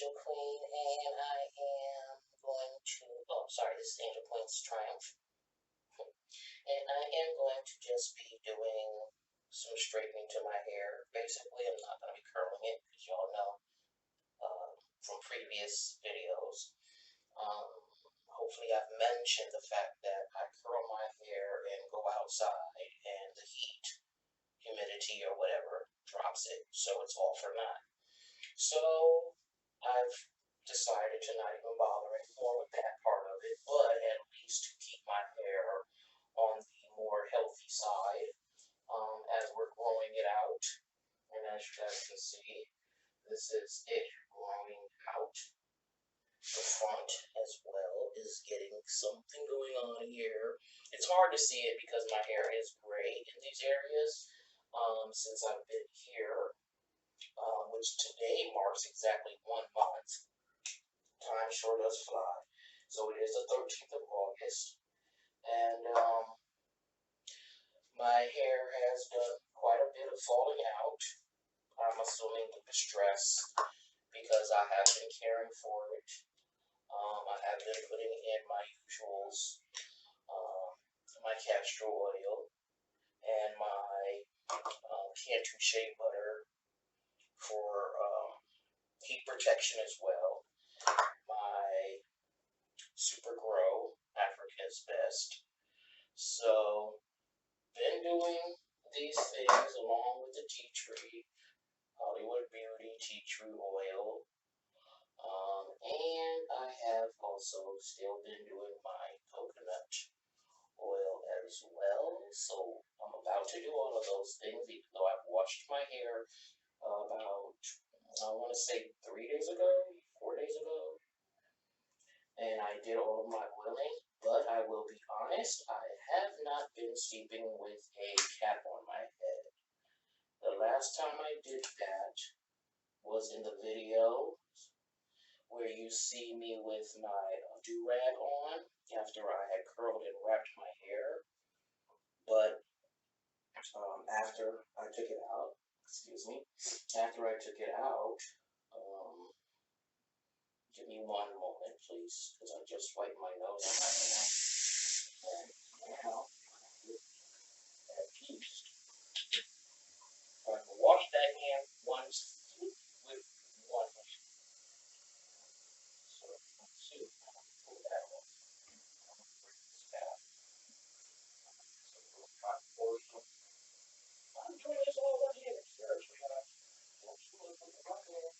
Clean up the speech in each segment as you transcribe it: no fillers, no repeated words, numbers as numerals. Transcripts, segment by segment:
Angel Queen, and I am going to. Oh, sorry, this is Angel Queen's Triumph. And I am going to just be doing some straightening to my hair. Basically, I'm not going to be curling it, because y'all know from previous videos. Um, Hopefully, I've mentioned the fact that I curl my hair and go outside, and the heat, humidity, or whatever drops it, so it's all for naught. So I've decided to not even bother anymore with that part of it, but at least to keep my hair on the more healthy side as we're growing it out. And as you guys can see, this is it growing out. The front as well is getting something going on here. It's hard to see it because my hair is gray in these areas since I've been here, which today marks exactly 1 month. Time sure does fly. So it is the 13th of August, and my hair has done quite a bit of falling out. I'm assuming with the stress because I have been caring for it. I have been putting in my usuals, my castor oil, and my Cantu shea butter for heat protection as well. My Super Grow, Africa's Best. So, been doing these things along with the tea tree, Hollywood Beauty tea tree oil. And I have also still been doing my coconut oil as well. So I'm about to do all of those things, even though I've washed my hair about, I want to say 3 days ago, 4 days ago. And I did all of my oiling, but I will be honest, I have not been sleeping with a cap on my head. The last time I did that was in the video where you see me with my do-rag on after I had curled and wrapped my hair. But after I took it out, after I took it out, give me one moment, please, because I just wiped my nose on my hand. And now, at least, I can wash that hand once with one hand. So, let's see. Pull that off. I'm doing this all one hand. Seriously, don't screw it with the wrong hand.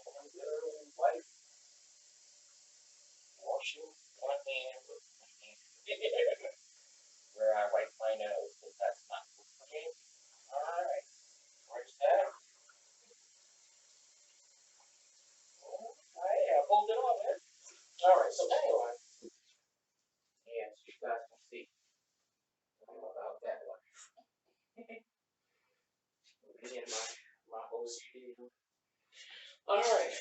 I'm literally washing one hand with my hand. Where I wipe my nose, because that's not good for me. Alright, where's that? Alright, I pulled it off, man. Alright, so anyway. Yeah, so you guys can see about that one. Me and my OCD. Alright,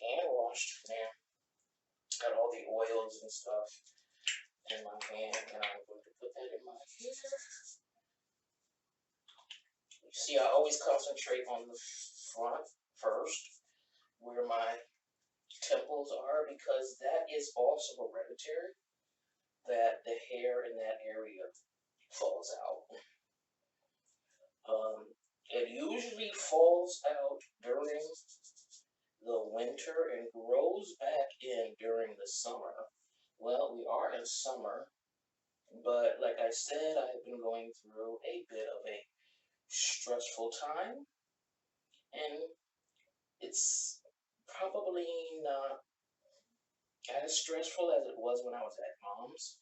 hand washed now. Got all the oils and stuff in my hand, and I'm going to put that in my hair. You see, I always concentrate on the front first, where my temples are, because that is also hereditary, that the hair in that area falls out. It usually falls out during the winter and grows back in during the summer. Well, we are in summer, but like I said, I've been going through a bit of a stressful time, and it's probably not as stressful as it was when I was at mom's,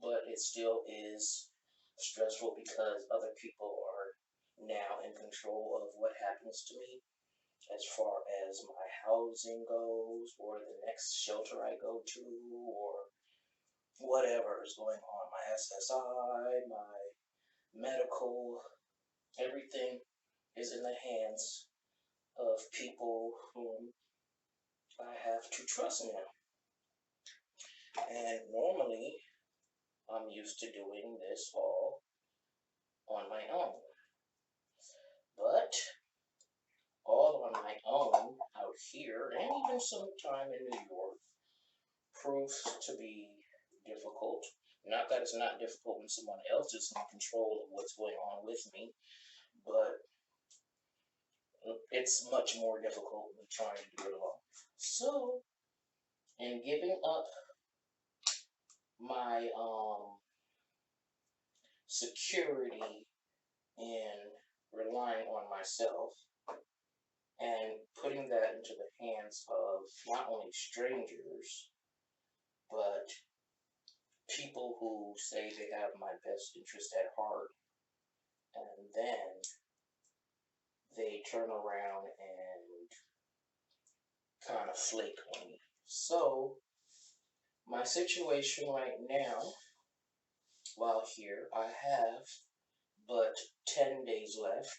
but it still is stressful because other people are now in control of what happens to me as far as my housing goes, or the next shelter I go to, or whatever is going on, my SSI, my medical, everything is in the hands of people whom I have to trust now. And normally, I'm used to doing this all on my own. But some time in New York proves to be difficult. Not that it's not difficult when someone else is in control of what's going on with me, but it's much more difficult than trying to do it alone. So, in giving up my security in relying on myself and putting that into the hands of not only strangers, but people who say they have my best interest at heart, and then they turn around and kind of flake on me. So, my situation right now, while here, I have but 10 days left.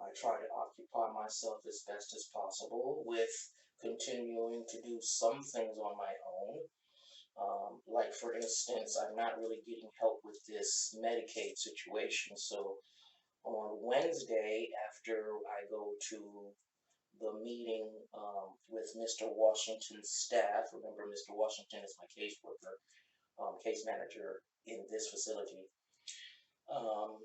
I try to occupy myself as best as possible with continuing to do some things on my own. Like, for instance, I'm not really getting help with this Medicaid situation. So, on Wednesday, after I go to the meeting with Mr. Washington's staff, remember, Mr. Washington is my caseworker, case manager in this facility. Um,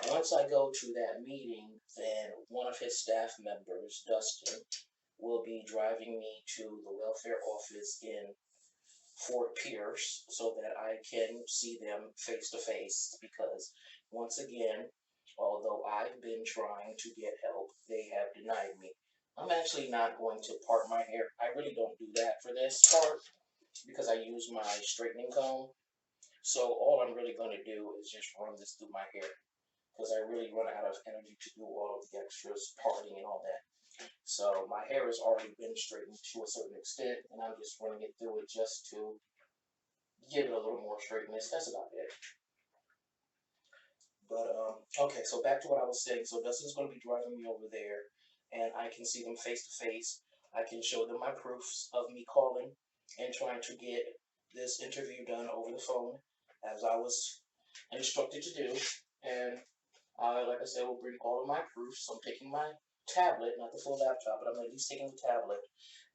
Once I go to that meeting, then one of his staff members, Dustin, will be driving me to the welfare office in Fort Pierce so that I can see them face to face. Because, once again, although I've been trying to get help, they have denied me. I'm actually not going to part my hair. I really don't do that for this part because I use my straightening comb. So all I'm really going to do is just run this through my hair because I really run out of energy to do all of the extras, parting and all that. So my hair has already been straightened to a certain extent, and I'm just running it through it just to give it a little more straightness. That's about it. But okay, so back to what I was saying. So Dustin's going to be driving me over there, and I can see them face to face. I can show them my proofs of me calling and trying to get this interview done over the phone, as I was instructed to do. And like I said, will bring all of my proofs. I'm taking my tablet, not the full laptop, but I'm at least taking the tablet.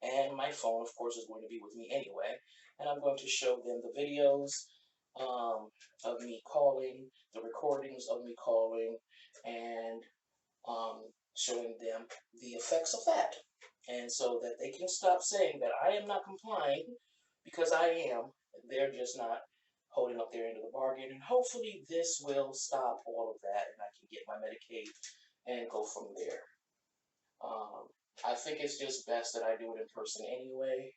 And my phone, of course, is going to be with me anyway. And I'm going to show them the videos of me calling, the recordings of me calling, and um, showing them the effects of that. And so that they can stop saying that I am not complying, because I am. They're just not holding up their end of the bargain. And hopefully this will stop all of that and I can get my Medicaid and go from there. I think it's just best that I do it in person anyway,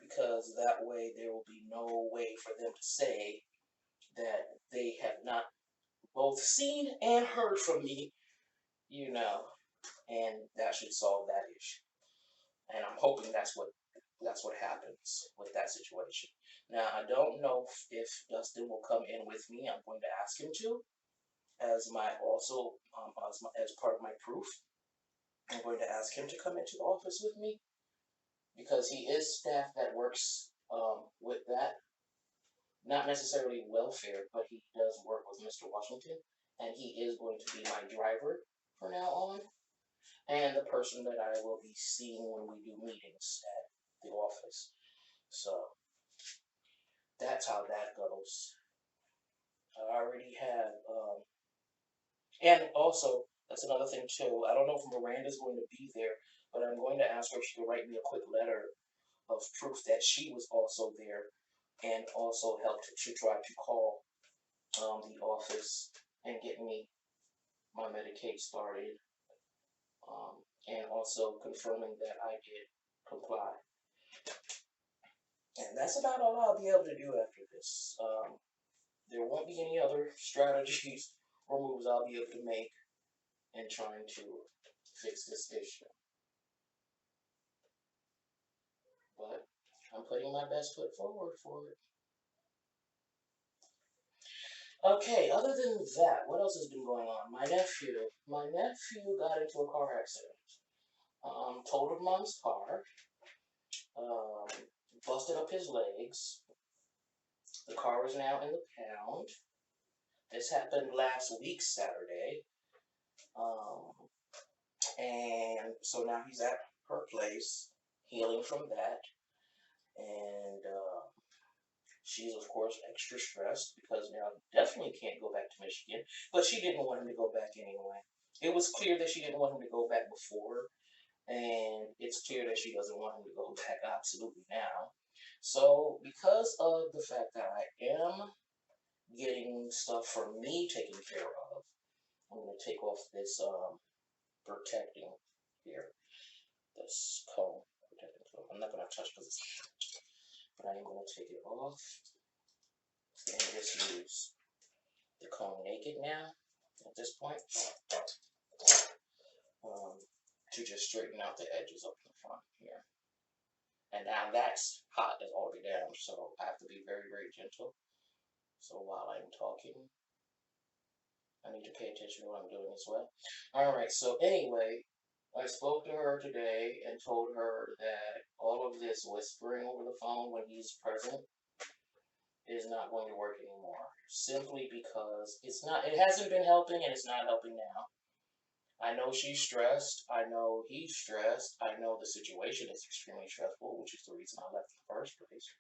because that way there will be no way for them to say that they have not both seen and heard from me, and that should solve that issue. And I'm hoping that's what happens with that situation. Now, I don't know if Dustin will come in with me. I'm going to ask him to, as my also as part of my proof. I'm going to ask him to come into the office with me because he is staff that works with that. Not necessarily welfare, but he does work with Mr. Washington, and he is going to be my driver from now on, and the person that I will be seeing when we do meetings at the office. So that's how that goes. I already have, and also that's another thing too. I don't know if Miranda's going to be there, but I'm going to ask her if she could write me a quick letter of proof that she was also there, and also helped to try to call the office and get me my Medicaid started, and also confirming that I did comply. And that's about all I'll be able to do after this. There won't be any other strategies or moves I'll be able to make in trying to fix this issue. But I'm putting my best foot forward for it. Okay, other than that, what else has been going on? My nephew got into a car accident. Totaled mom's car, um, busted up his legs. The car is now in the pound. This happened last week, Saturday. Um, and so now he's at her place, healing from that, and she's of course extra stressed because now definitely can't go back to Michigan, but she didn't want him to go back anyway. It was clear that she didn't want him to go back before, and it's clear that she doesn't want him to go back absolutely now. So, because of the fact that I am getting stuff for me taken care of, I'm going to take off this protecting here, this comb protecting comb. I'm not going to touch because it's, but I am going to take it off and just use the comb naked now at this point to just straighten out the edges up in the front here. And now that's hot is already down, so I have to be very, very gentle. So while I'm talking, I need to pay attention to what I'm doing as well. Alright, so anyway, I spoke to her today and told her that all of this whispering over the phone when he's present is not going to work anymore. Simply because it hasn't been helping and it's not helping now. I know she's stressed. I know he's stressed. I know the situation is extremely stressful, which is the reason I left in the first place.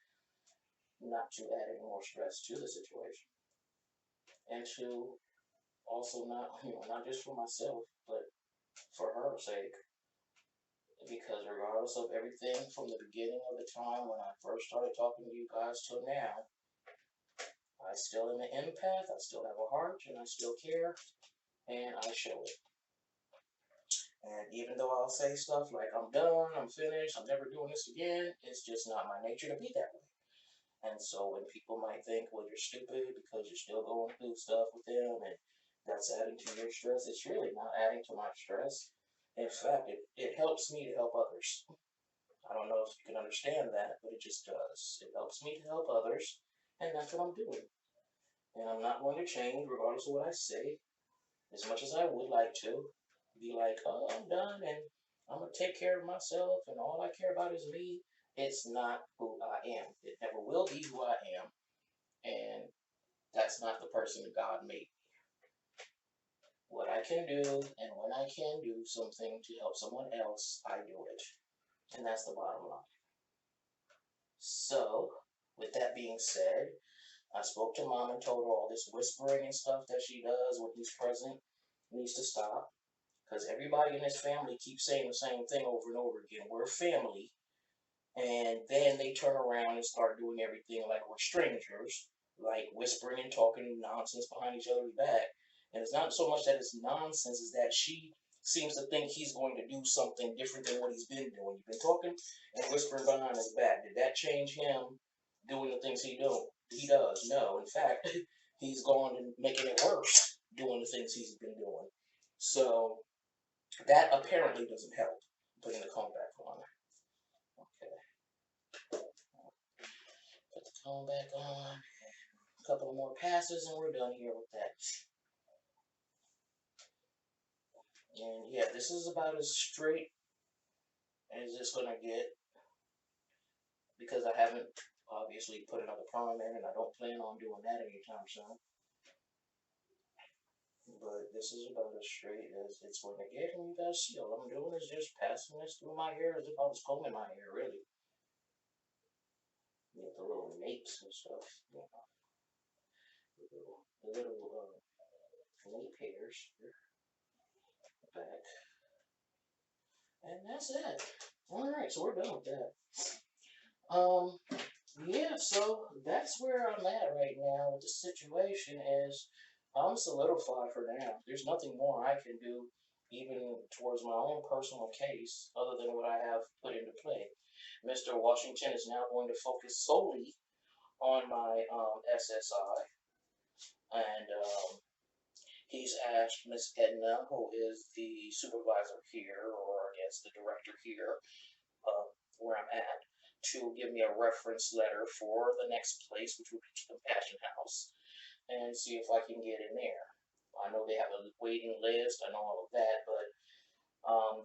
Not to add any more stress to the situation. And to also not just for myself, but for her sake. Because regardless of everything from the beginning of the time when I first started talking to you guys till now, I still am an empath, I still have a heart, and I still care, and I show it. And even though I'll say stuff like, I'm done, I'm finished, I'm never doing this again, it's just not my nature to be that way. And so when people might think, well, you're stupid because you're still going through stuff with them and that's adding to your stress, it's really not adding to my stress. In fact, it helps me to help others. I don't know if you can understand that, but it just does. It helps me to help others, and that's what I'm doing. And I'm not going to change regardless of what I say, as much as I would like to. Be like, oh, I'm done, and I'm going to take care of myself, and all I care about is me. It's not who I am. It never will be who I am, and that's not the person that God made. What I can do, and when I can do something to help someone else, I do it. And that's the bottom line. So, with that being said, I spoke to mom and told her all this whispering and stuff that she does when he's present needs to stop. Because everybody in this family keeps saying the same thing over and over again. We're family. And then they turn around and start doing everything like we're strangers, like whispering and talking nonsense behind each other's back. And it's not so much that it's nonsense, is that she seems to think he's going to do something different than what he's been doing. You've been talking and whispering behind his back. Did that change him doing the things he does? No. In fact, he's going and making it worse doing the things he's been doing. So that apparently doesn't help. Putting the comb back on. Okay. Put the comb back on. A couple more passes and we're done here with that. And yeah, this is about as straight as it's gonna get because I haven't obviously put another perm in and I don't plan on doing that anytime soon. But this is about as straight as it's going to get, and you guys see all I'm doing is just passing this through my hair as if I was combing my hair, really. With the little napes and stuff, you know, the little nape hairs here, back. And that's it. Alright, so we're done with that. Um, yeah, so that's where I'm at right now with the situation is I'm solidified for now. There's nothing more I can do even towards my own personal case other than what I have put into play. Mr. Washington is now going to focus solely on my SSI, and he's asked Miss Edna, who is the supervisor here, or I guess the director here, where I'm at, to give me a reference letter for the next place, which would be Compassion House, and see if I can get in there. I know they have a waiting list, I know all of that, but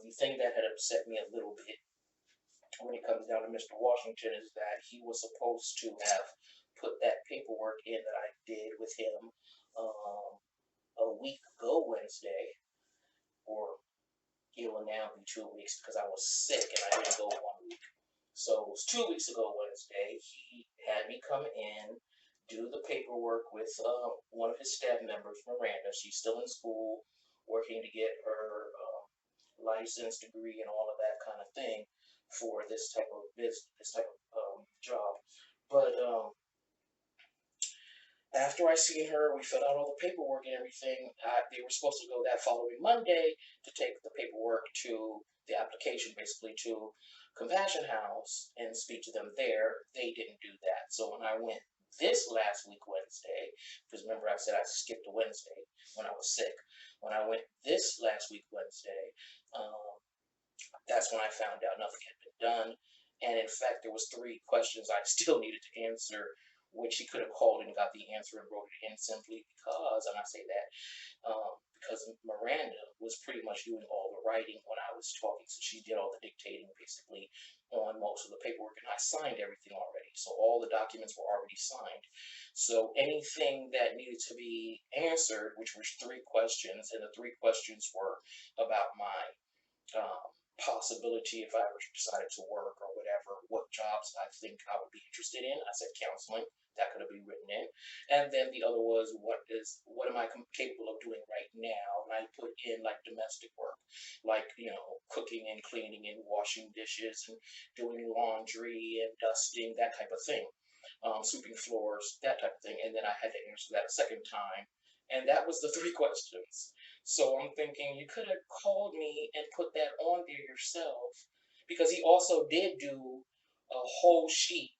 the thing that had upset me a little bit when it comes down to Mr. Washington is that he was supposed to have put that paperwork in that I did with him a week ago Wednesday, or it will now be 2 weeks because I was sick and I didn't go 1 week. So it was 2 weeks ago Wednesday. He had me come in, do the paperwork with one of his staff members, Miranda. She's still in school, working to get her license, degree, and all of that kind of thing for this type of job. But after I seen her, we filled out all the paperwork and everything. They were supposed to go that following Monday to take the paperwork to the application, basically to Compassion House and speak to them there. They didn't do that. So when I went this last week Wednesday, because remember I said I skipped a Wednesday when I was sick. When I went this last week Wednesday, um, that's when I found out nothing had been done. And in fact, there was 3 questions I still needed to answer, which he could have called and got the answer and wrote it in simply because, and I say that because Miranda was pretty much doing all the writing when I was talking. So she did all the dictating basically on most of the paperwork, and I signed everything already. So all the documents were already signed. So anything that needed to be answered, which was 3 questions, and the 3 questions were about my um, possibility if I ever decided to work or whatever, what jobs I think I would be interested in. I said counseling. That could have been written in. And then the other was what am I capable of doing right now? And I put in like domestic work, like cooking and cleaning and washing dishes and doing laundry and dusting, that type of thing, sweeping floors, that type of thing. And then I had to answer that a second time, and that was the 3 questions. So I'm thinking you could have called me and put that on there yourself, because he also did do a whole sheet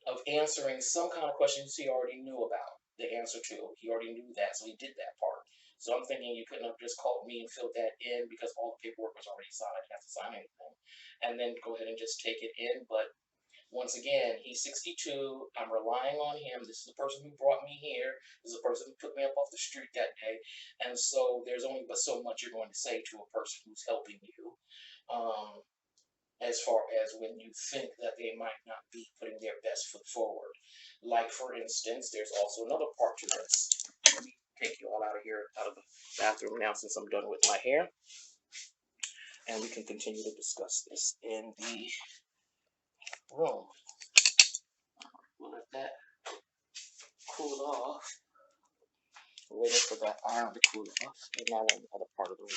of answering some kind of questions he already knew about the answer to. He already knew that, so he did that part. So I'm thinking you couldn't have just called me and filled that in because all the paperwork was already signed. I didn't have to sign anything, and then go ahead and just take it in. But once again, he's 62. I'm relying on him. This is the person who brought me here. This is the person who took me up off the street that day. And so there's only but so much you're going to say to a person who's helping you. Um, as far as when you think that they might not be putting their best foot forward. Like, for instance, there's also another part to this. Let me take you all out of here, out of the bathroom now, since I'm done with my hair. And we can continue to discuss this in the room. We'll let that cool off. We're waiting for that iron to cool off. And now we're in the other part of the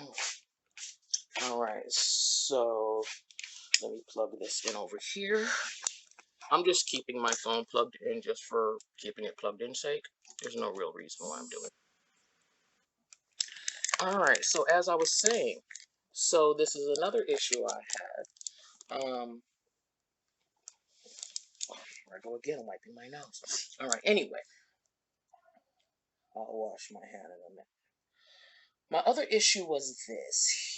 room. Alright, so let me plug this in over here. I'm just keeping my phone plugged in just for keeping it plugged in sake. There's no real reason why I'm doing it. Alright, so as I was saying, so this is another issue I had. Here I go again, wiping my nose. Alright, anyway, I'll wash my hand in a minute. My other issue was this.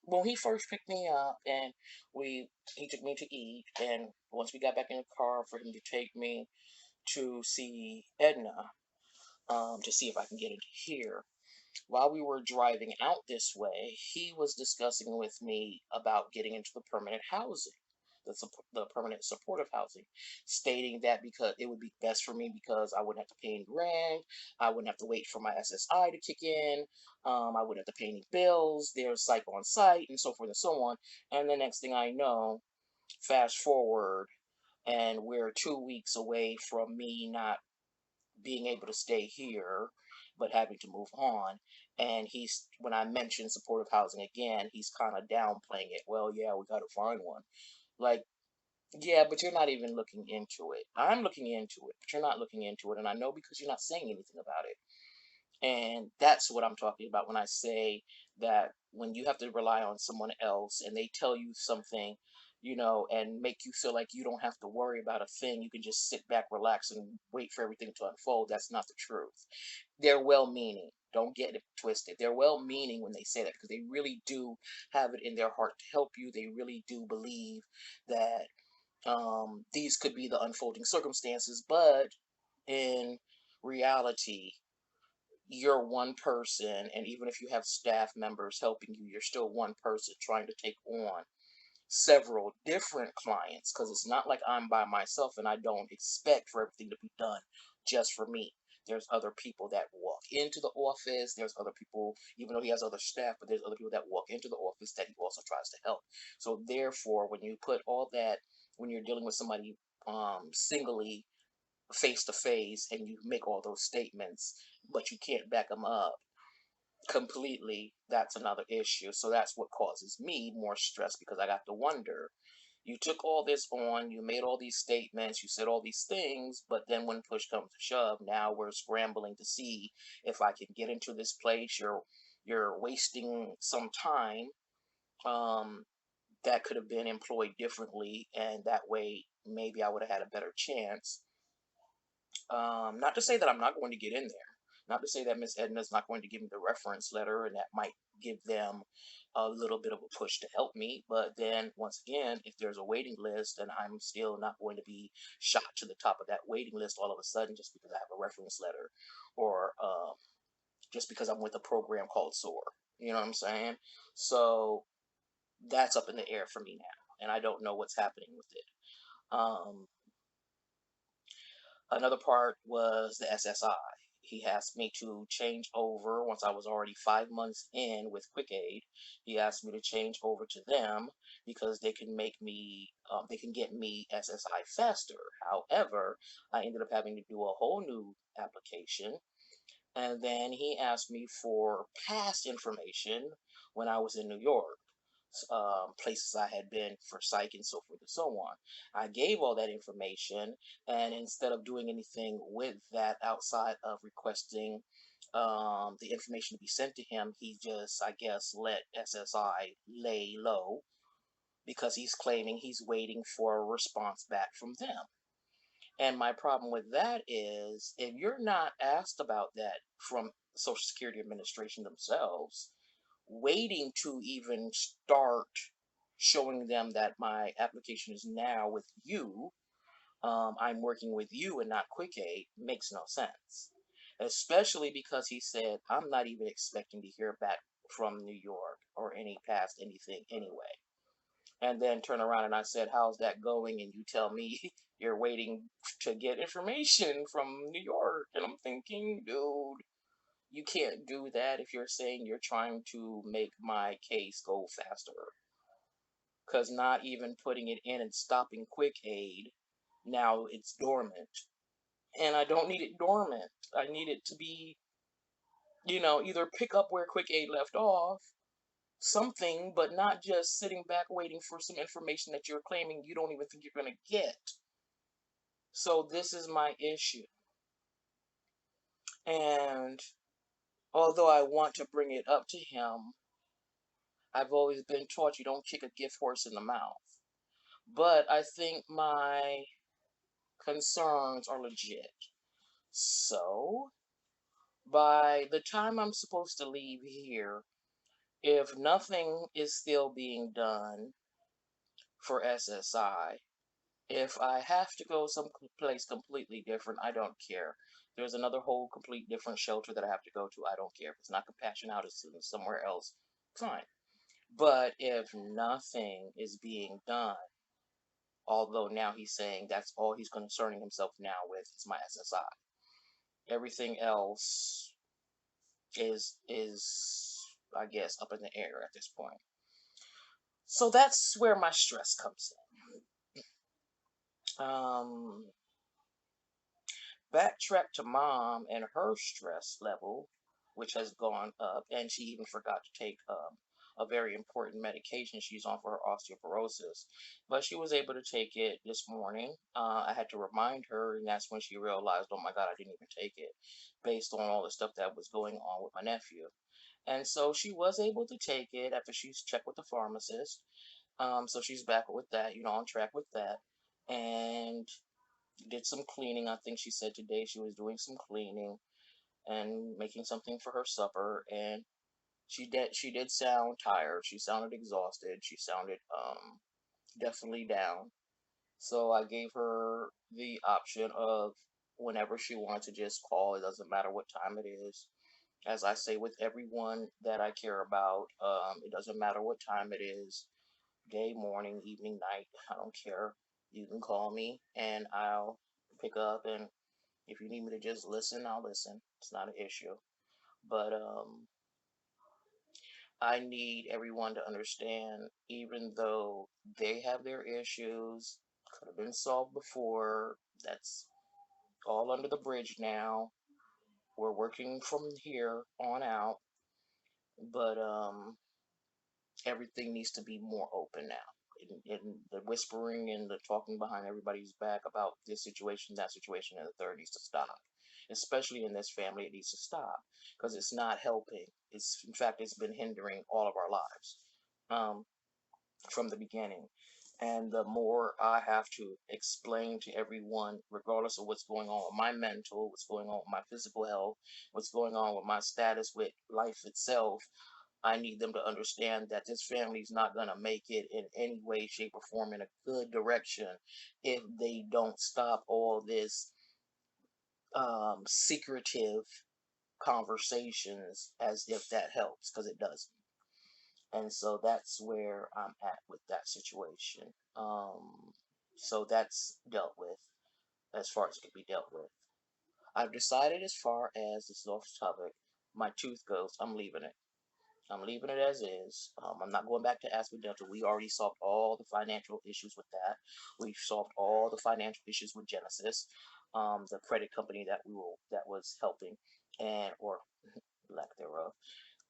When he first picked me up and he took me to eat, and once we got back in the car for him to take me to see Edna, to see if I can get into here. While we were driving out this way, he was discussing with me about getting into the permanent housing, the permanent supportive housing, stating that because it would be best for me because I wouldn't have to pay any rent, I wouldn't have to wait for my SSI to kick in, I wouldn't have to pay any bills, there's psych on site, and so forth and so on. And the next thing I know, fast forward, and we're 2 weeks away from me not being able to stay here, but having to move on. And when I mention supportive housing again, he's kind of downplaying it. Well, yeah, we got to find one. Like, yeah, but you're not even looking into it. I'm looking into it, but you're not looking into it. And I know because you're not saying anything about it. And that's what I'm talking about when I say that when you have to rely on someone else and they tell you something, and make you feel like you don't have to worry about a thing, you can just sit back, relax, and wait for everything to unfold. That's not the truth. They're well meaning. Don't get it twisted. They're well meaning when they say that because they really do have it in their heart to help you. They really do believe that these could be the unfolding circumstances, but in reality, you're one person, and even if you have staff members helping you, you're still one person trying to take on several different clients, because it's not like I'm by myself and I don't expect for everything to be done just for me. There's other people that walk into the office. There's other people, even though he has other staff, but there's other people that walk into the office that he also tries to help. So therefore, when you put all that, when you're dealing with somebody singly, face to face, and you make all those statements, but you can't back them up completely, that's another issue. So that's what causes me more stress, because I got to wonder, you took all this on, you made all these statements, you said all these things, but then when push comes to shove, now we're scrambling to see if I can get into this place. You're wasting some time um, that could have been employed differently, and that way maybe I would have had a better chance. Not to say that I'm not going to get in there. Not to say that Miss Edna's not going to give me the reference letter, and that might give them a little bit of a push to help me. But then, once again, if there's a waiting list, and I'm still not going to be shot to the top of that waiting list all of a sudden just because I have a reference letter, or just because I'm with a program called SOAR. You know what I'm saying? So that's up in the air for me now, and I don't know what's happening with it. Um, Another part was the SSI. He asked me to change over once I was already 5 months in with Quick Aid. He asked me to change over to them because they can get me SSI faster. However, I ended up having to do a whole new application, and then he asked me for past information when I was in New York, places I had been for psych and so forth and so on. I gave all that information, and instead of doing anything with that outside of requesting the information to be sent to him, he just, I guess, let SSI lay low because he's claiming he's waiting for a response back from them. And my problem with that is, if you're not asked about that from Social Security Administration themselves, waiting to even start showing them that my application is now with you, I'm working with you and not Quick Aid, makes no sense. Especially because he said, I'm not even expecting to hear back from New York or any past anything anyway. And then turn around and I said, how's that going? And you tell me you're waiting to get information from New York. And I'm thinking, dude, you can't do that if you're saying you're trying to make my case go faster. Because not even putting it in and stopping Quick Aid, now it's dormant. And I don't need it dormant. I need it to be, either pick up where Quick Aid left off, something, but not just sitting back waiting for some information that you're claiming you don't even think you're going to get. So this is my issue. And although I want to bring it up to him, I've always been taught you don't kick a gift horse in the mouth. But I think my concerns are legit. So, by the time I'm supposed to leave here, if nothing is still being done for SSI, if I have to go someplace completely different, I don't care. There's another whole complete different shelter that I have to go to. I don't care. If it's not Compassion Out, it's somewhere else. Fine. But if nothing is being done, although now he's saying that's all he's concerning himself now with is my SSI. Everything else is I guess up in the air at this point. So that's where my stress comes in. Backtrack to mom and her stress level, which has gone up, and she even forgot to take a very important medication she's on for her osteoporosis. But she was able to take it this morning. I had to remind her, and that's when she realized, oh my God, I didn't even take it, based on all the stuff that was going on with my nephew. And so she was able to take it after she's checked with the pharmacist. So she's back with that, on track with that. And did some cleaning. I think she said today she was doing some cleaning and making something for her supper. And she did sound tired. She sounded exhausted. She sounded definitely down. So I gave her the option of whenever she wants to just call. It doesn't matter what time it is. As I say with everyone that I care about, it doesn't matter what time it is, day, morning, evening, night. I don't care. You can call me and I'll pick up and If you need me to just listen, I'll listen. It's not an issue. But I need everyone to understand, even though they have their issues, could have been solved before. That's all under the bridge now. We're working from here on out, but everything needs to be more open now. And the whispering and the talking behind everybody's back about this situation, that situation, and the third needs to stop. Especially in this family, it needs to stop because it's not helping. It's in fact, it's been hindering all of our lives um, from the beginning. And the more I have to explain to everyone, regardless of what's going on with my mental, what's going on with my physical health, what's going on with my status with life itself, I need them to understand that this family is not going to make it in any way, shape, or form in a good direction if they don't stop all this secretive conversations as if that helps, because it doesn't. And so that's where I'm at with that situation. So that's dealt with as far as it can be dealt with. I've decided, as far as this is off topic, my tooth goes, I'm leaving it. I'm leaving it as is. I'm not going back to Aspen Dental. We already solved all the financial issues with that. We've solved all the financial issues with Genesis, the credit company that was helping, and or lack thereof,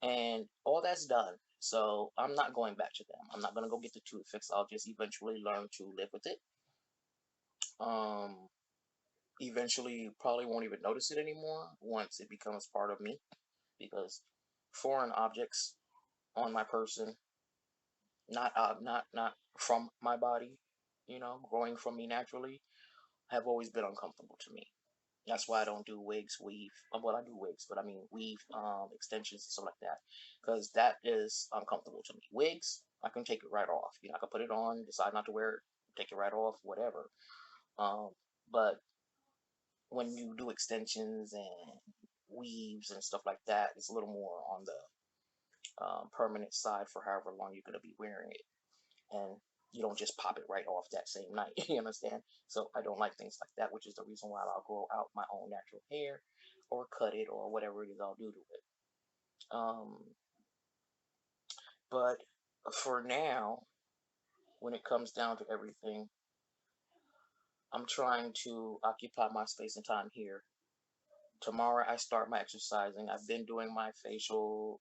and all that's done. So I'm not going back to them. I'm not gonna go get the tooth fixed. I'll just eventually learn to live with it. Um, Eventually, you probably won't even notice it anymore once it becomes part of me, because foreign objects on my person, not from my body, growing from me naturally, have always been uncomfortable to me. That's why I don't do wigs, weave. Well, I do wigs, but I mean weave, extensions and stuff like that, because that is uncomfortable to me. Wigs, I can take it right off. I can put it on, decide not to wear it, take it right off, whatever. Um, but when you do extensions and weaves and stuff like that, it's a little more on the permanent side for however long you're going to be wearing it, and you don't just pop it right off that same night. You understand? So I don't like things like that, which is the reason why I'll grow out my own natural hair or cut it or whatever it is I'll do to it. But for now, when it comes down to everything, I'm trying to occupy my space and time here. Tomorrow I start my exercising. I've been doing my facial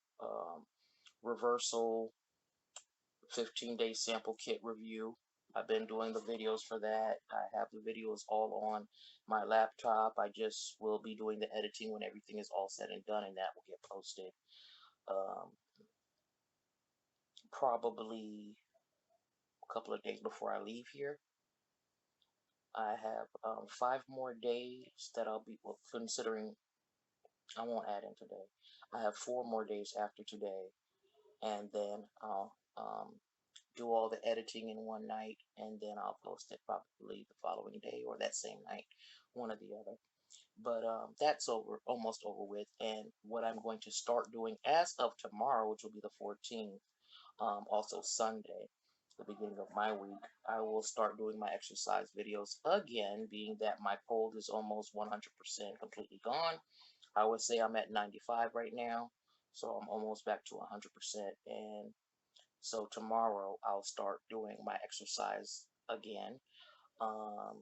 reversal 15-day sample kit review. I've been doing the videos for that. I have the videos all on my laptop. I just will be doing the editing when everything is all said and done, and that will get posted um, probably a couple of days before I leave here. I have 5 more days that I'll be, well, considering I won't add in today. I have 4 more days after today, and then I'll do all the editing in one night, and then I'll post it probably the following day or that same night, one or the other. But that's almost over with. And what I'm going to start doing as of tomorrow, which will be the 14th, also Sunday, the beginning of my week, I will start doing my exercise videos again, being that my cold is almost 100% completely gone. I would say I'm at 95 right now, so I'm almost back to 100%. And so tomorrow I'll start doing my exercise again. Um,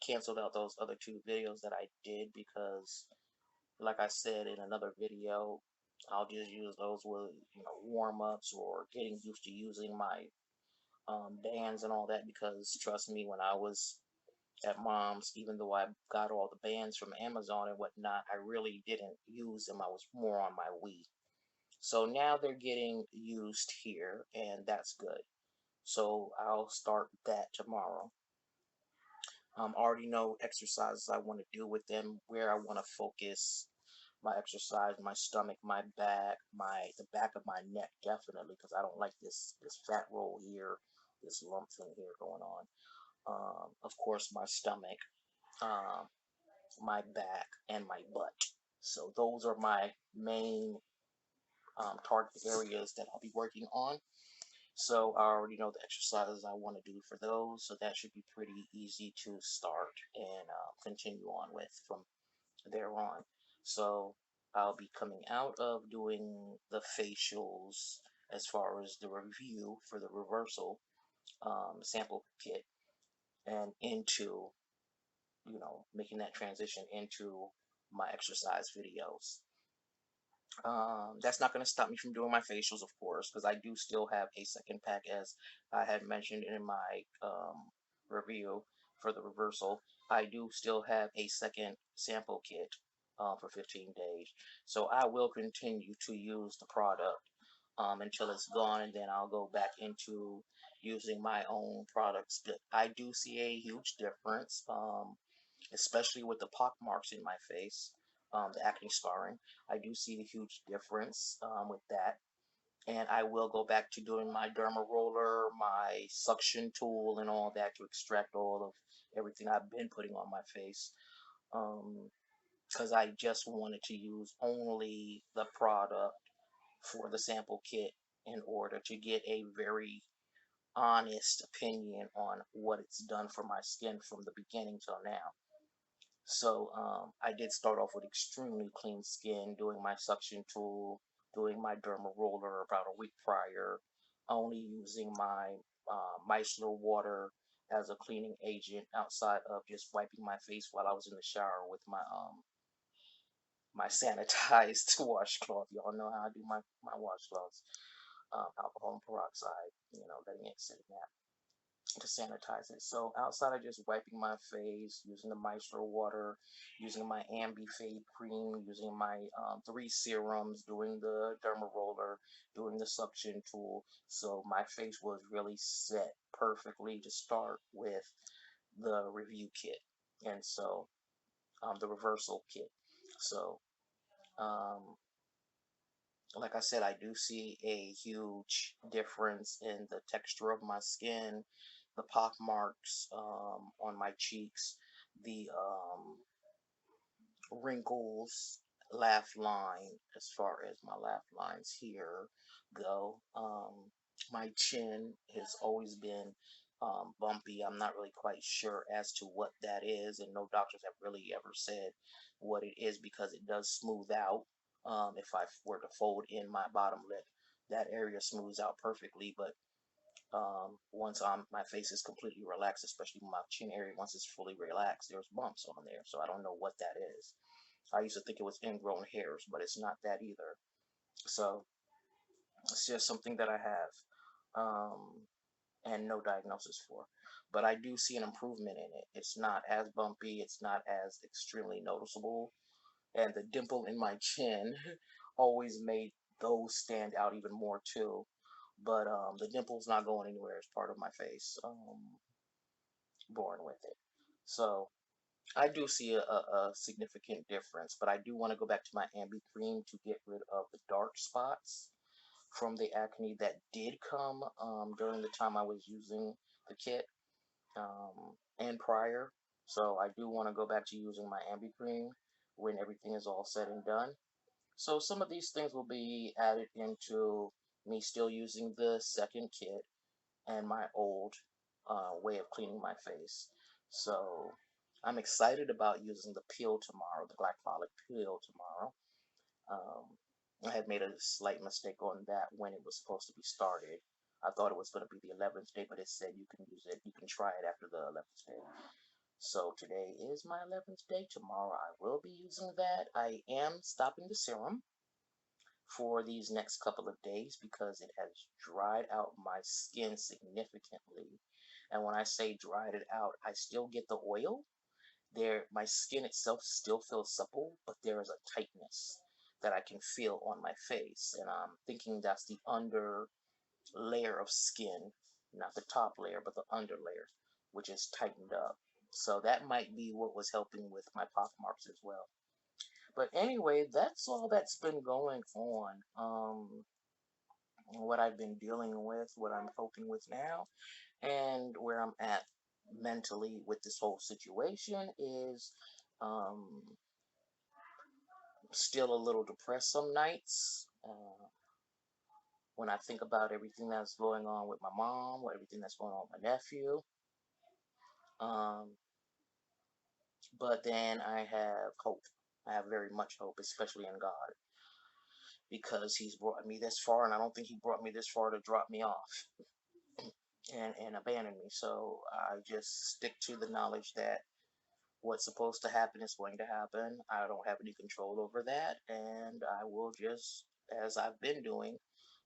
Canceled out those other 2 videos that I did because, like I said in another video, I'll just use those with warm ups or getting used to using my bands and all that. Because trust me, when I was at mom's, even though I got all the bands from Amazon and whatnot, I really didn't use them. I was more on my Wii. So now they're getting used here, and that's good. So I'll start that tomorrow. Already know exercises I want to do with them, where I want to focus my exercise, my stomach, my back, the back of my neck, definitely, because I don't like this fat roll here, this lump thing here going on. Of course, my stomach, um, my back, and my butt. So those are my main target areas that I'll be working on. So I already know the exercises I want to do for those. So that should be pretty easy to start and continue on with from thereon. So I'll be coming out of doing the facials as far as the review for the reversal sample kit and into, making that transition into my exercise videos. That's not going to stop me from doing my facials, of course, because I do still have a second pack, as I had mentioned in my review for the reversal. I do still have a second sample kit for 15 days. So I will continue to use the product until it's gone, and then I'll go back into using my own products. But I do see a huge difference, especially with the pock marks in my face, the acne scarring. I do see a huge difference with that. And I will go back to doing my derma roller, my suction tool, and all that to extract all of everything I've been putting on my face. Because I just wanted to use only the product for the sample kit in order to get a very honest opinion on what it's done for my skin from the beginning till now. So I did start off with extremely clean skin, doing my suction tool, doing my derma roller about a week prior, only using my micellar water as a cleaning agent outside of just wiping my face while I was in the shower with my sanitized washcloth. Y'all know how I do my washcloths. Alcohol and peroxide, letting it sit in that to sanitize it. So outside of just wiping my face, using the micellar water, using my Ambifade cream, using my 3 serums, doing the derma roller, doing the suction tool. So my face was really set perfectly to start with the review kit. And so the reversal kit. So um, like I said, I do see a huge difference in the texture of my skin, the pock marks on my cheeks, the wrinkles, laugh line, as far as my laugh lines here go. My chin has always been bumpy. I'm not really quite sure as to what that is, and no doctors have really ever said what it is because it does smooth out. If I were to fold in my bottom lip, that area smooths out perfectly, but once my face is completely relaxed, especially my chin area, once it's fully relaxed, there's bumps on there. So I don't know what that is. I used to think it was ingrown hairs, but it's not that either. So it's just something that I have, and no diagnosis for. But I do see an improvement in it. It's not as bumpy, it's not as extremely noticeable. And the dimple in my chin always made those stand out even more too. But the dimple's not going anywhere as part of my face. Born with it. So I do see a significant difference, but I do want to go back to my Ambi cream to get rid of the dark spots from the acne that did come during the time I was using the kit and prior. So I do want to go back to using my Ambi cream when everything is all said and done. So some of these things will be added into me still using the second kit and my old way of cleaning my face. So I'm excited about using the peel tomorrow, the glycolic peel tomorrow. Um, I had made a slight mistake on that when it was supposed to be started. I thought it was going to be the 11th day, but it said you can use it, you can try it after the 11th day. So today is my 11th day. Tomorrow I will be using that. I am stopping the serum for these next couple of days because it has dried out my skin significantly. And when I say dried it out, I still get the oil. My skin itself still feels supple, but there is a tightness that I can feel on my face. And I'm thinking that's the under layer of skin, not the top layer, but the under layer, which is tightened up. So that might be what was helping with my pock marks as well. But anyway, that's all that's been going on. What I've been dealing with, what I'm coping with now, and where I'm at mentally with this whole situation is um, still a little depressed some nights. When I think about everything that's going on with my mom, or everything that's going on with my nephew. Um, but then I have hope. I have very much hope, especially in God, because He's brought me this far, and I don't think He brought me this far to drop me off and abandon me. So I just stick to the knowledge that what's supposed to happen is going to happen. I don't have any control over that, and I will just, as I've been doing,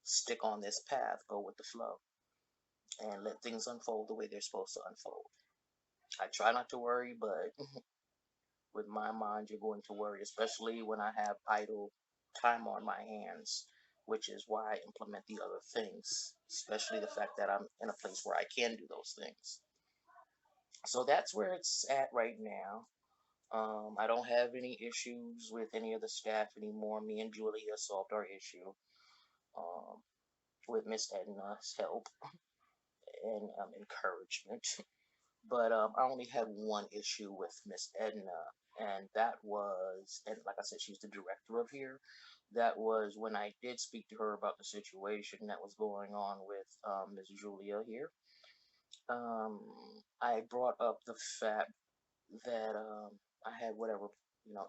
stick on this path, go with the flow, and let things unfold the way they're supposed to unfold. I try not to worry, but with my mind, you're going to worry, especially when I have idle time on my hands, which is why I implement the other things, especially the fact that I'm in a place where I can do those things. So that's where it's at right now. I don't have any issues with any of the staff anymore. Me and Julia solved our issue um, with Miss Edna's help and encouragement. But I only had one issue with Miss Edna, and that was, and like I said, she's the director of here. That was when I did speak to her about the situation that was going on with Miss Julia here. Um, I brought up the fact that I had whatever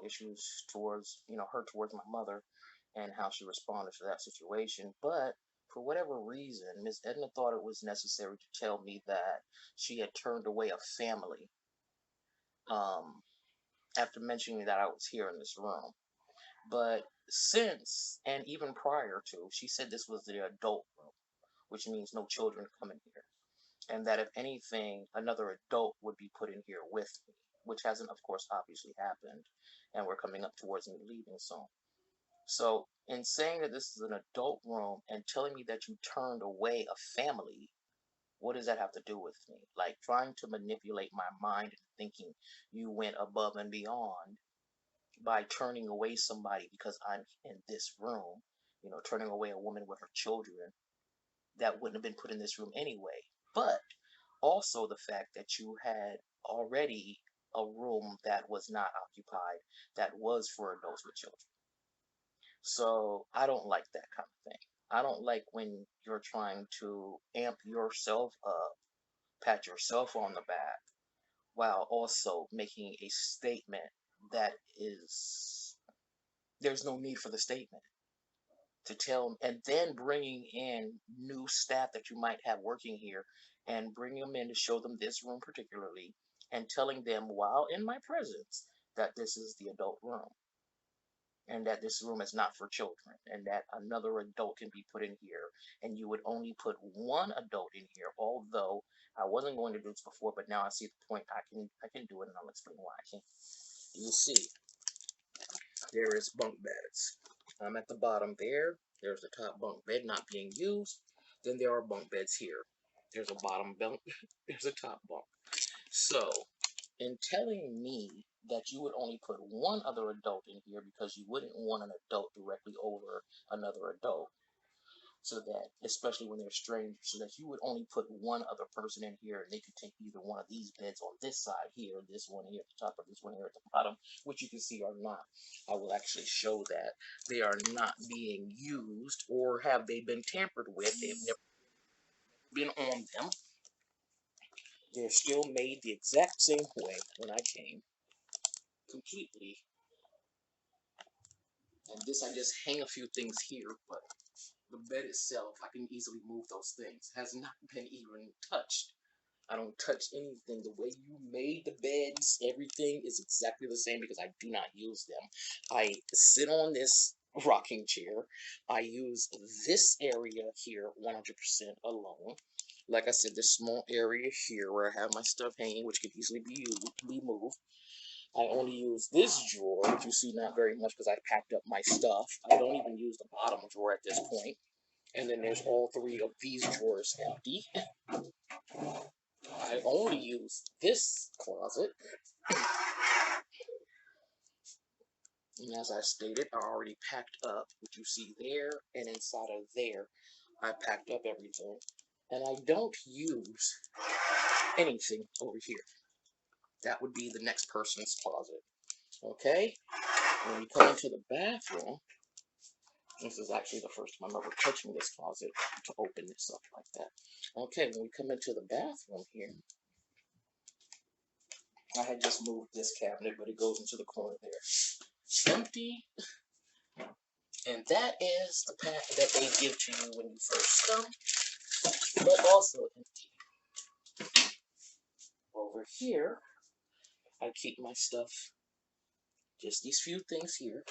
issues towards her towards my mother and how she responded to that situation. But for whatever reason, Miss Edna thought it was necessary to tell me that she had turned away a family um, after mentioning that I was here in this room. But since and even prior to, she said this was the adult room, which means no children come in here, and that if anything, another adult would be put in here with me, which hasn't, of course, obviously happened, and we're coming up towards me leaving soon. So, in saying that this is an adult room and telling me that you turned away a family, what does that have to do with me? Like trying to manipulate my mind and thinking you went above and beyond by turning away somebody because I'm in this room, turning away a woman with her children that wouldn't have been put in this room anyway. But also the fact that you had already a room that was not occupied that was for adults with children. So I don't like that kind of thing. I don't like when you're trying to amp yourself up, pat yourself on the back, while also making a statement that is, there's no need for the statement to tell, and then bringing in new staff that you might have working here and bringing them in to show them this room particularly and telling them while in my presence that this is the adult room and that this room is not for children and that another adult can be put in here and you would only put one adult in here, although I wasn't going to do this before, but now I see the point. I can do it, and I'll explain why I can. You see, there is bunk beds. I'm at the bottom there. There's the top bunk bed not being used. Then there are bunk beds here. There's a bottom bunk. There's a top bunk. So, in telling me that you would only put one other adult in here because you wouldn't want an adult directly over another adult, so that, especially when they're strangers, so that you would only put one other person in here and they could take either one of these beds on this side here, this one here at the top, or this one here at the bottom, which you can see are not. I will actually show that they are not being used, or have they been tampered with. They've never been on them. They're still made the exact same way when I came, completely. And this, I just hang a few things here, but the bed itself, I can easily move those things. Has not been even touched. I don't touch anything. The way you made the beds, everything is exactly the same because I do not use them. I sit on this rocking chair. I use this area here 100% alone. Like I said, this small area here where I have my stuff hanging, which can easily be moved. I only use this drawer, which you see not very much because I packed up my stuff. I don't even use the bottom drawer at this point. And then there's all three of these drawers empty. I only use this closet. And as I stated, I already packed up what you see there, and inside of there, I packed up everything. And I don't use anything over here. That would be the next person's closet. Okay? When you come into the bathroom, this is actually the first time I'm ever touching this closet to open this up like that. Okay, when we come into the bathroom here, I had just moved this cabinet, but it goes into the corner there. empty, and that is the pack that they give to you when you first come, but also empty. Over here, I keep my stuff, just these few things here.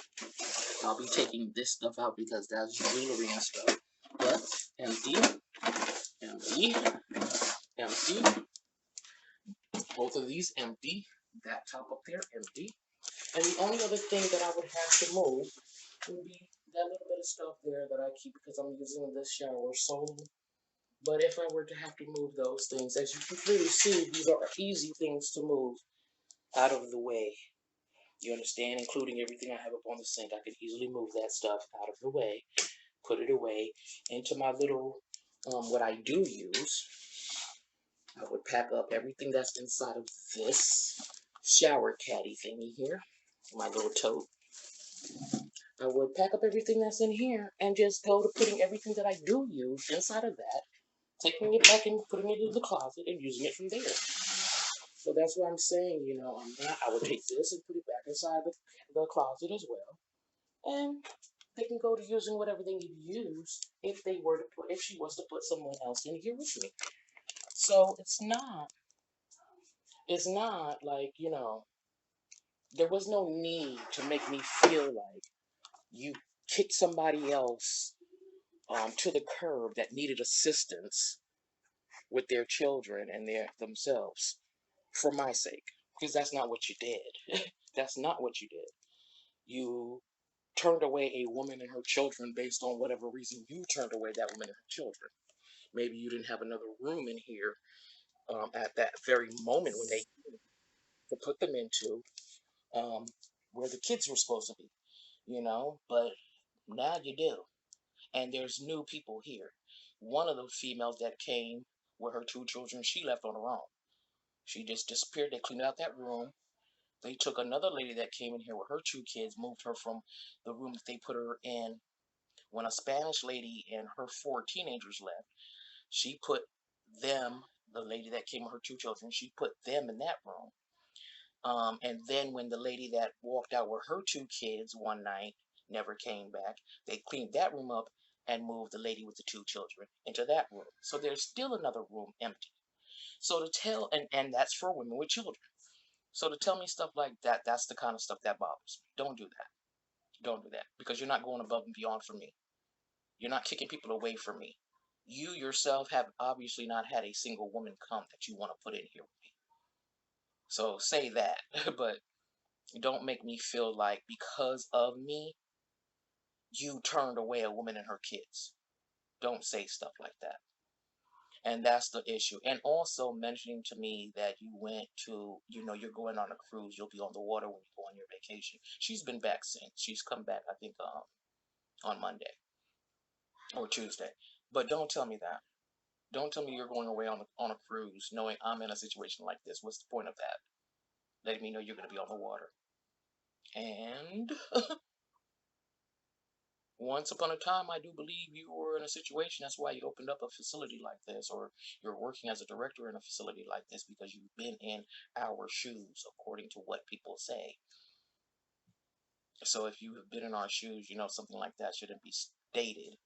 I'll be taking this stuff out because that's jewelry and stuff. But empty, empty, empty. Both of these empty. That top up there empty. And the only other thing that I would have to move would be that little bit of stuff there that I keep because I'm using this shower solo. But if I were to have to move those things, as you can clearly see, these are easy things to move out of the way. You understand? Including everything I have up on the sink. I could easily move that stuff out of the way, put it away into my little, what I do use. I would pack up everything that's inside of this shower caddy thingy here, my little tote. I would pack up everything that's in here and just go to putting everything that I do use inside of that, taking it back and putting it in the closet and using it from there. So that's what I'm saying, I would take this and put it back inside the closet as well. And they can go to using whatever they need to use if she was to put someone else in here with me. So it's not like, there was no need to make me feel like you kicked somebody else to the curb that needed assistance with their children and themselves for my sake. Because that's not what you did. That's not what you did. You turned away a woman and her children based on whatever reason you turned away that woman and her children. Maybe you didn't have another room in here at that very moment when they to put them into um, where the kids were supposed to be. But now you do. And there's new people here. One of the females that came with her two children, she left on her own. She just disappeared. They cleaned out that room. They took another lady that came in here with her two kids, moved her from the room that they put her in. When a Spanish lady and her four teenagers left, she put them, the lady that came with her two children, she put them in that room. And then when the lady that walked out with her two kids one night never came back, they cleaned that room up and moved the lady with the two children into that room. So there's still another room empty. So to tell, and that's for women with children. So to tell me stuff like that, that's the kind of stuff that bothers me. Don't do that. Don't do that because you're not going above and beyond for me. You're not kicking people away from me. You yourself have obviously not had a single woman come that you want to put in here with me. So say that, but don't make me feel like because of me, you turned away a woman and her kids. Don't say stuff like that. And that's the issue. And also mentioning to me that you went to, you're going on a cruise. You'll be on the water when you go on your vacation. She's been back since. She's come back, I think, on Monday or Tuesday. But don't tell me that. Don't tell me you're going away on a cruise knowing I'm in a situation like this. What's the point of that? Letting me know you're going to be on the water. And once upon a time, I do believe you were in a situation. That's why you opened up a facility like this, or you're working as a director in a facility like this because you've been in our shoes, according to what people say. So if you have been in our shoes, something like that shouldn't be stated.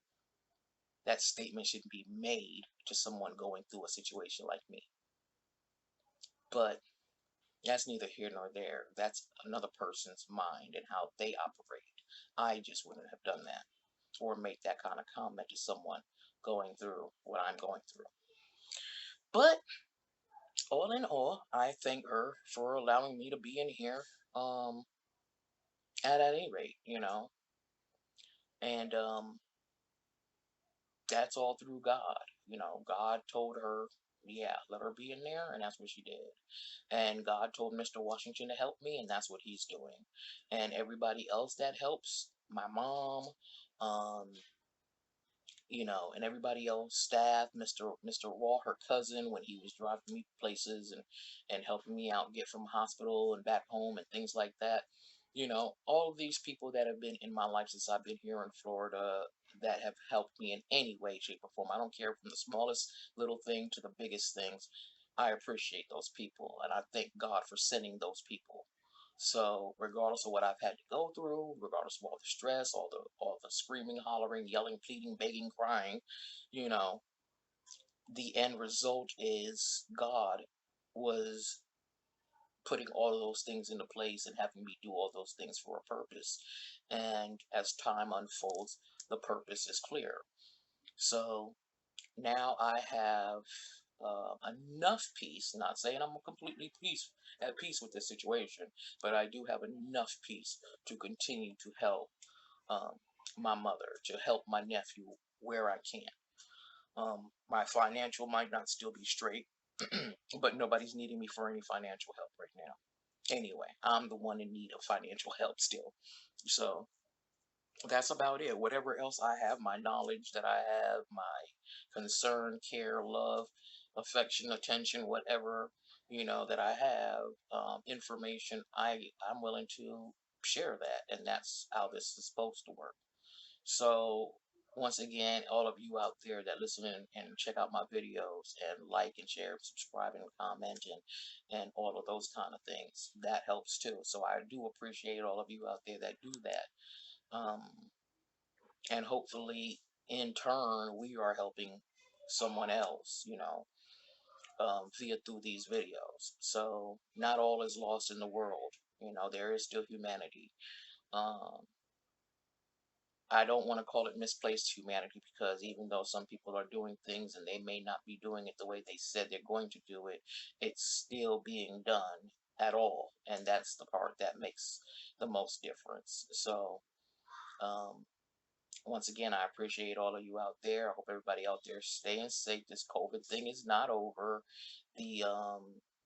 That statement shouldn't be made to someone going through a situation like me. But that's neither here nor there. That's another person's mind and how they operate. I just wouldn't have done that or make that kind of comment to someone going through what I'm going through. But all in all, I thank her for allowing me to be in here at any rate. And that's all through God. God told her, yeah, let her be in there, and that's what she did. And God told Mr. Washington to help me, and that's what he's doing. And everybody else that helps, my mom, um, and everybody else, staff, Mr. Raw, her cousin, when he was driving me places and helping me out get from hospital and back home and things like that. All of these people that have been in my life since I've been here in Florida that have helped me in any way, shape, or form. I don't care from the smallest little thing to the biggest things. I appreciate those people and I thank God for sending those people So regardless of what I've had to go through, regardless of all the stress, all the screaming, hollering, yelling, pleading, begging, crying, you know, the end result is God was putting all of those things into place and having me do all those things for a purpose. And as time unfolds, the purpose is clear. So now I have enough peace. Not saying I'm completely at peace with this situation, but I do have enough peace to continue to help um, my mother, to help my nephew where I can. My financial might not still be straight, but nobody's needing me for any financial help right now. Anyway, I'm the one in need of financial help still. So that's about it. Whatever else I have, my knowledge that I have, my concern, care, love, affection, attention, whatever, that I have, information, I'm willing to share that, and that's how this is supposed to work. So once again, all of you out there that listen and check out my videos and like and share, subscribe and comment and all of those kind of things, that helps too. So I do appreciate all of you out there that do that. Um, and hopefully in turn we are helping someone else, via through these videos. So not all is lost in the world. There is still humanity. um, I don't want to call it misplaced humanity, because even though some people are doing things and they may not be doing it the way they said they're going to do it, it's still being done at all, and that's the part that makes the most difference. So um, once again, I appreciate all of you out there. I hope everybody out there is staying safe. This COVID thing is not over. The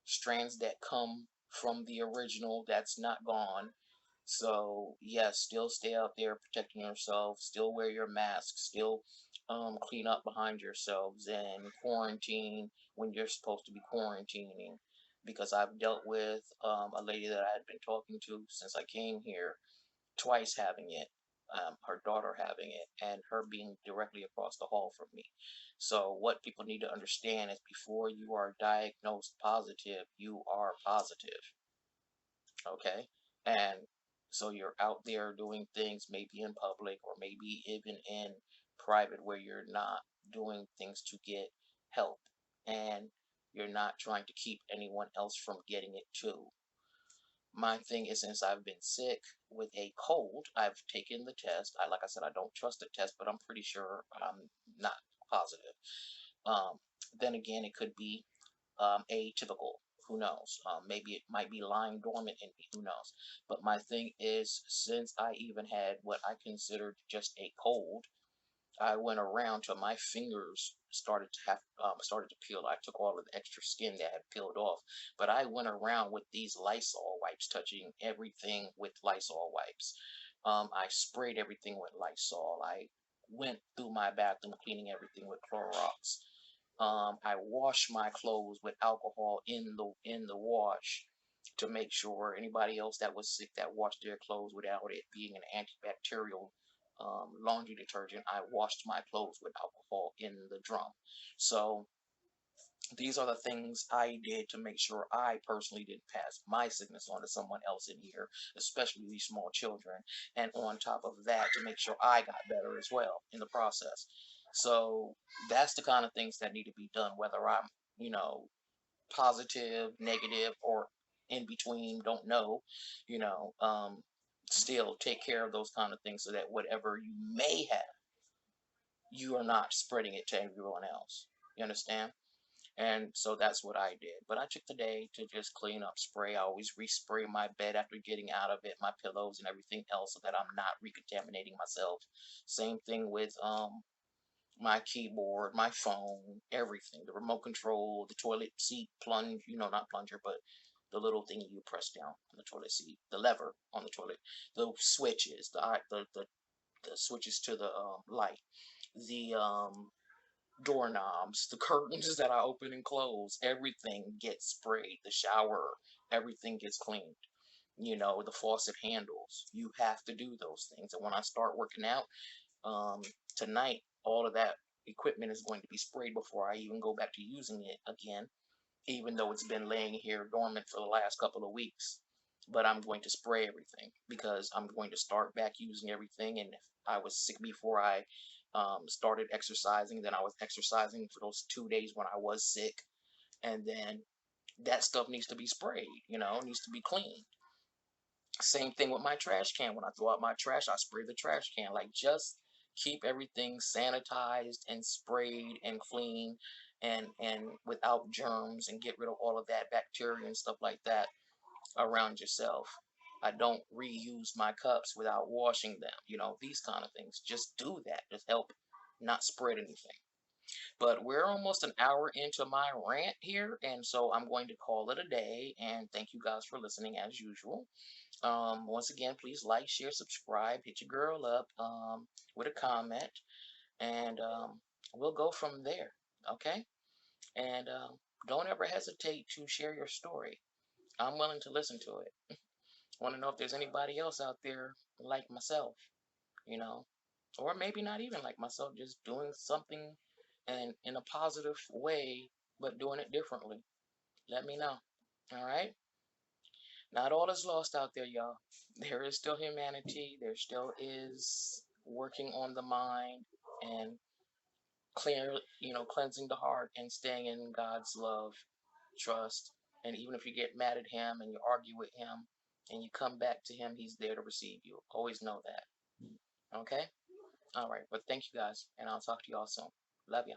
strands that come from the original, that's not gone. So yes, still stay out there protecting yourself. Still wear your mask. Still clean up behind yourselves and quarantine when you're supposed to be quarantining. Because I've dealt with a lady that I had been talking to since I came here, twice having it, her daughter having it, and her being directly across the hall from me. So, what people need to understand is before you are diagnosed positive, you are positive, okay? And so, you're out there doing things maybe in public or maybe even in private where you're not doing things to get help, and you're not trying to keep anyone else from getting it too. My thing is, since I've been sick with a cold, I've taken the test. Like I said, I don't trust the test, but I'm pretty sure I'm not positive. Um, then again, it could be atypical. Who knows? Maybe it might be lying dormant in me. Who knows? But my thing is, since I even had what I considered just a cold, I went around till my fingers started to peel. I took all of the extra skin that had peeled off, but I went around with these Lysol wipes, touching everything with Lysol wipes. I sprayed everything with Lysol. I went through my bathroom cleaning everything with Clorox. I wash my clothes with alcohol in the wash to make sure anybody else that was sick that washed their clothes without it being an antibacterial laundry detergent, I washed my clothes with alcohol in the drum. So these are the things I did to make sure I personally didn't pass my sickness on to someone else in here, especially these small children. And on top of that, to make sure I got better as well in the process. So that's the kind of things that need to be done, whether I'm, you know, positive, negative, or in between, don't know, you know, still take care of those kind of things so that whatever you may have, you are not spreading it to everyone else. You understand? And so that's what I did. But I took the day to just clean up, spray. I always respray my bed after getting out of it, my pillows and everything else, so that I'm not recontaminating myself. Same thing with my keyboard, my phone, everything, the remote control, the toilet seat plunge, not plunger, but the little thing you press down on the toilet seat, the lever on the toilet, the switches, the switches to the light, the doorknobs, the curtains that I open and close, everything gets sprayed. The shower, everything gets cleaned. The faucet handles. You have to do those things. And when I start working out, um, tonight, all of that equipment is going to be sprayed before I even go back to using it again, even though it's been laying here dormant for the last couple of weeks. but I'm going to spray everything because I'm going to start back using everything. And if I was sick before I started exercising, then I was exercising for those 2 days when I was sick, and then that stuff needs to be sprayed. Needs to be cleaned. Same thing with my trash can. When I throw out my trash, I spray the trash can. Like, just keep everything sanitized and sprayed and clean and without germs, and get rid of all of that bacteria and stuff like that around yourself. I don't reuse my cups without washing them. These kind of things. Just do that. Just help not spread anything. But we're almost an hour into my rant here, and so I'm going to call it a day. And thank you guys for listening as usual. Once again, please like, share, subscribe, hit your girl up with a comment, and we'll go from there. Okay? And don't ever hesitate to share your story. I'm willing to listen to it. Want to know if there's anybody else out there like myself, you know, or maybe not even like myself, just doing something and in a positive way, but doing it differently. Let me know. All right. Not all is lost out there, y'all. There is still humanity. There still is working on the mind and cleansing the heart and staying in God's love, trust. And even if you get mad at Him and you argue with Him and you come back to Him, He's there to receive you. Always know that. Okay? All right. But thank you guys, and I'll talk to y'all soon. Love ya.